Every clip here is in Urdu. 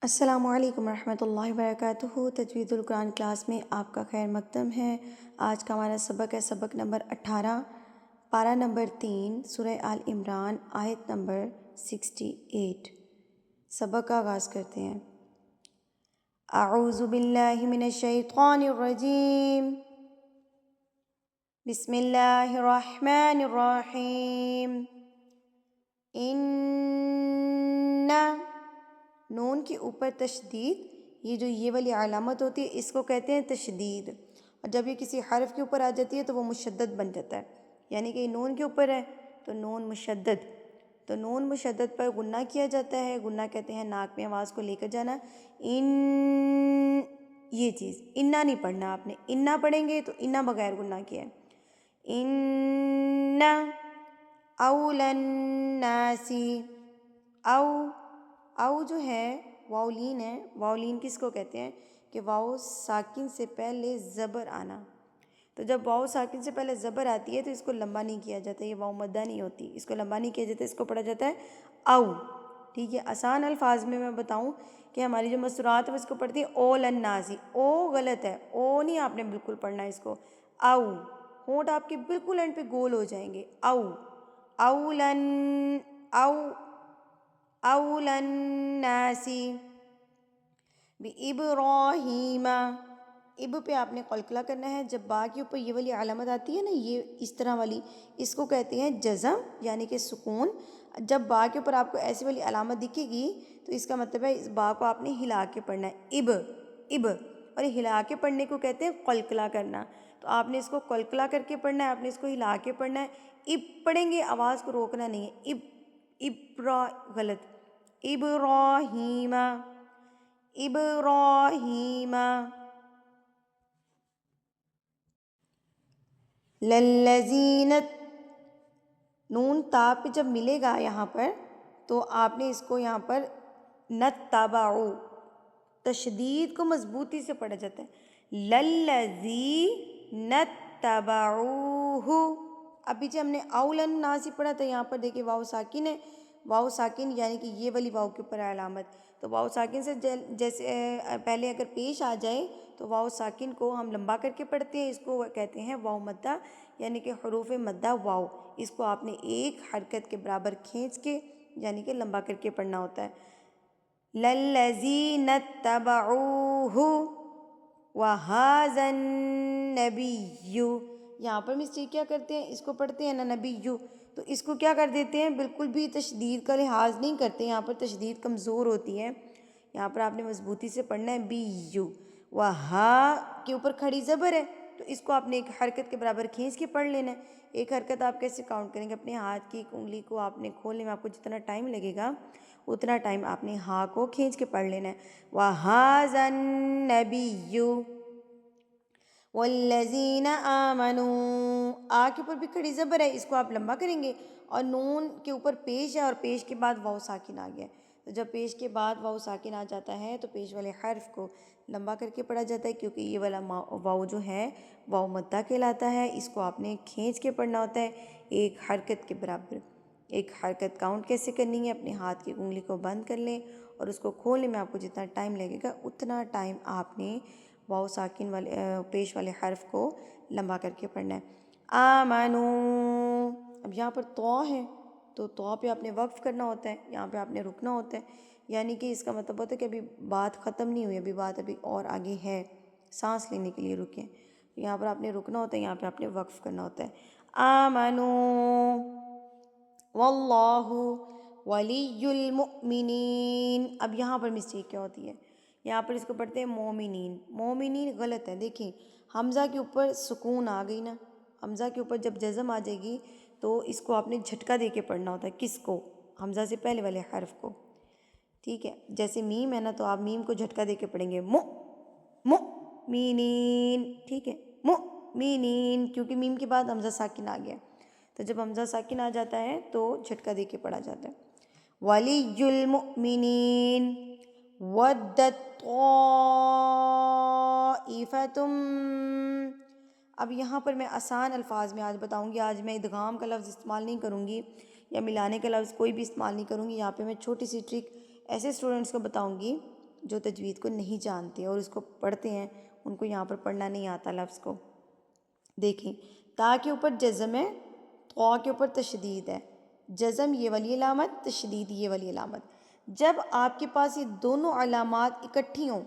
السلام علیکم ورحمۃ اللہ وبرکاتہ۔ تجوید القرآن کلاس میں آپ کا خیر مقدم ہے۔ آج کا ہمارا سبق ہے سبق نمبر 18، پارہ نمبر 3، سورہ آل عمران، آیت نمبر 68۔ سبق کا آغاز کرتے ہیں۔ اعوذ باللہ من الشیطان الرجیم، بسم اللہ الرحمن الرحیم۔ نون کے اوپر تشدید، یہ والی علامت ہوتی ہے، اس کو کہتے ہیں تشدید، اور جب یہ کسی حرف کے اوپر آ جاتی ہے تو وہ مشدد بن جاتا ہے، یعنی کہ نون کے اوپر ہے تو نون مشدد، تو نون مشدد پر غنہ کیا جاتا ہے۔ غنہ کہتے ہیں ناک میں آواز کو لے کر جانا۔ یہ چیز انا نہیں پڑھنا، آپ نے انا پڑھیں گے تو انا بغیر غنہ کیا ہے۔ ان اول الناس، او جو ہے واؤلین ہے، واؤلین کس کو کہتے ہیں کہ واؤ ساکن سے پہلے زبر آنا، تو جب واؤ ساکن سے پہلے زبر آتی ہے تو اس کو لمبا نہیں کیا جاتا، یہ واؤ مدہ نہیں ہوتی، اس کو لمبا نہیں کیا جاتا، اس کو پڑھا جاتا ہے او۔ ٹھیک ہے، آسان الفاظ میں بتاؤں کہ ہماری جو مستورات ہے اس کو پڑھتی ہیں اول الناس، او غلط ہے، او نہیں آپ نے بالکل پڑھنا ہے اس کو، او، ہونٹ آپ کے بالکل اینڈ پہ گول ہو جائیں گے، او، اولن، او، اول الناس بابراہیم، اب پہ آپ نے قلقلہ کرنا ہے۔ جب با کے اوپر یہ والی علامت آتی ہے نا، یہ اس طرح والی، اس کو کہتے ہیں جزم یعنی کہ سکون۔ جب با کے اوپر آپ کو ایسی والی علامت دکھے گی تو اس کا مطلب ہے اس با کو آپ نے ہلا کے پڑھنا ہے، اب، اور ہلا کے پڑھنے کو کہتے ہیں قلقلہ کرنا، تو آپ نے اس کو قلقلہ کر کے پڑھنا ہے، آپ نے اس کو ہلا کے پڑھنا ہے۔ اب پڑھیں گے، آواز کو روکنا نہیں ہے، غلط، ابراہیم، ابراہیم، للذین، نون تا پہ جب ملے گا یہاں پر تو آپ نے اس کو یہاں پر نتبعو، تشدید کو مضبوطی سے پڑھا جاتا ہے، للذین اتبعوہ۔ اب پیچھے ہم نے اول الناس ہی پڑھا تھا، یہاں پر دیکھیں واؤ ساکن ہے، واؤ ساکن یعنی کہ یہ والی واؤ کے اوپر علامت، تو واؤ ساکن سے جیسے پہلے اگر پیش آ جائے تو واؤ ساکن کو ہم لمبا کر کے پڑھتے ہیں، اس کو کہتے ہیں واؤ مدہ، یعنی کہ حروف مدہ واؤ، اس کو آپ نے ایک حرکت کے برابر کھینچ کے یعنی کہ لمبا کر کے پڑھنا ہوتا ہے۔ للذین اتبعوہ وہذا النبی، یہاں پر مسٹیک کیا کرتے ہیں، اس کو پڑھتے ہیں نا نبیو، تو اس کو کیا کر دیتے ہیں، بالکل بھی تشدید کا لحاظ نہیں کرتے، یہاں پر تشدید کمزور ہوتی ہے، یہاں پر آپ نے مضبوطی سے پڑھنا ہے بیو، وہا کے اوپر کھڑی زبر ہے تو اس کو آپ نے ایک حرکت کے برابر کھینچ کے پڑھ لینا ہے۔ ایک حرکت آپ کیسے کاؤنٹ کریں گے، اپنے ہاتھ کی ایک انگلی کو آپ نے کھولنے میں آپ کو جتنا ٹائم لگے گا اتنا ٹائم آپ نے ہاں کو کھینچ کے پڑھ لینا ہے۔ وَهَذَا النَّبِيُّ وَالَّذِينَ آمَنُوا، آ کے اوپر بھی کھڑی زبر ہے، اس کو آپ لمبا کریں گے، اور نون کے اوپر پیش ہے اور پیش کے بعد واؤ ساکن آ گیا، تو جب پیش کے بعد واؤ ساکن آ جاتا ہے تو پیش والے حرف کو لمبا کر کے پڑھا جاتا ہے، کیونکہ یہ والا واؤ جو ہے واؤ مدہ کہلاتا ہے، اس کو آپ نے کھینچ کے پڑھنا ہوتا ہے ایک حرکت کے برابر۔ ایک حرکت کاؤنٹ کیسے کرنی ہے، اپنے ہاتھ کی انگلی کو بند کر لیں اور اس کو کھولنے میں آپ کو جتنا ٹائم لگے گا اتنا ٹائم آپ نے واؤ ساکن والے پیش والے حرف کو لمبا کر کے پڑھنا ہے۔ آمنو، اب یہاں پر تو ہے تو تو پہ آپ نے وقف کرنا ہوتا ہے، یہاں پہ آپ نے رکنا ہوتا ہے، یعنی کہ اس کا مطلب ہوتا ہے کہ ابھی بات ختم نہیں ہوئی، ابھی بات ابھی اور آگے ہے، سانس لینے کے لیے رکیں، یہاں پر آپ نے رکنا ہوتا ہے، یہاں پہ آپ نے وقف کرنا ہوتا ہے۔ آمنو واللہ ولی المؤمنین، اب یہاں پر مسٹیک کیا ہوتی ہے، یہاں پر اس کو پڑھتے ہیں مومنین، مومنین غلط ہے، دیکھیں حمزہ کے اوپر سکون آ گئی نا، حمزہ کے اوپر جب جزم آ جائے گی تو اس کو آپ نے جھٹکا دے کے پڑھنا ہوتا ہے، کس کو، حمزہ سے پہلے والے حرف کو، ٹھیک ہے، جیسے میم ہے نا تو آپ میم کو جھٹکا دے کے پڑھیں گے مؤمنین، ٹھیک ہے، مؤمنین، کیونکہ میم کے بعد حمزہ ساکن آ گیا، تو جب حمزہ ساکن آ جاتا ہے تو جھٹکا دے کے پڑھا جاتا ہے۔ ولی المؤمنین ودت طائفۃ، اب یہاں پر میں آسان الفاظ میں آج بتاؤں گی، آج میں ادغام کا لفظ استعمال نہیں کروں گی یا ملانے کا لفظ کوئی بھی استعمال نہیں کروں گی، یہاں پہ میں چھوٹی سی ٹرک ایسے اسٹوڈنٹس کو بتاؤں گی جو تجوید کو نہیں جانتے اور اس کو پڑھتے ہیں ان کو یہاں پر پڑھنا نہیں آتا لفظ کو. دیکھیں تا کے اوپر جزم ہے، طا کے اوپر تشدید ہے. جزم یہ والی علامت، تشدید یہ والی علامت. جب آپ کے پاس یہ دونوں علامات اکٹھی ہوں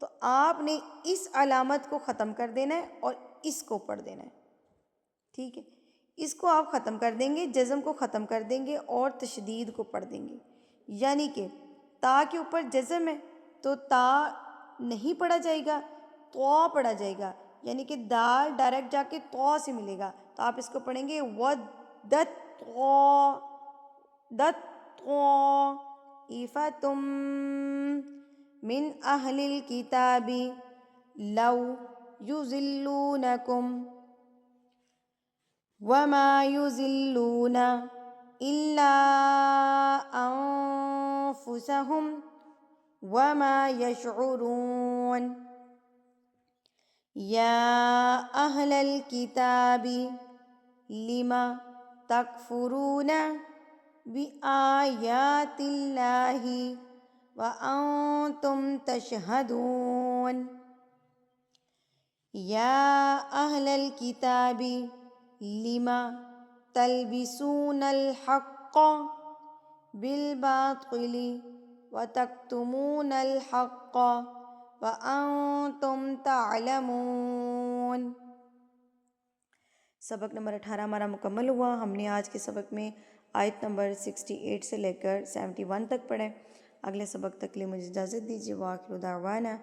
تو آپ نے اس علامت کو ختم کر دینا ہے اور اس کو پڑھ دینا ہے. ٹھیک ہے، اس کو آپ ختم کر دیں گے، جزم کو ختم کر دیں گے اور تشدید کو پڑھ دیں گے. یعنی کہ تا کے اوپر جزم ہے تو تا نہیں پڑھا جائے گا، طا پڑھا جائے گا. یعنی کہ دال ڈائریکٹ جا کے طا سے ملے گا تو آپ اس کو پڑھیں گے ودت طا، دت طا. افتم من اہل الکتاب لو یضلونکم وما یضلون الا انفسهم وما یشعرون. یا اہل الکتاب لم تکفرون بآیات اللہ وانتم تشہدون. یا اہل الکتاب لم تلبسون الحق بالباطل وتکتمون الحق وانتم تعلمون. سبق نمبر 18 ہمارا مکمل ہوا. ہم نے آج کے سبق میں آیت نمبر 68 سے لے کر 71 تک پڑھے. اگلے سبق تک کے لیے مجھے اجازت دیجیے. وآخر دعوانا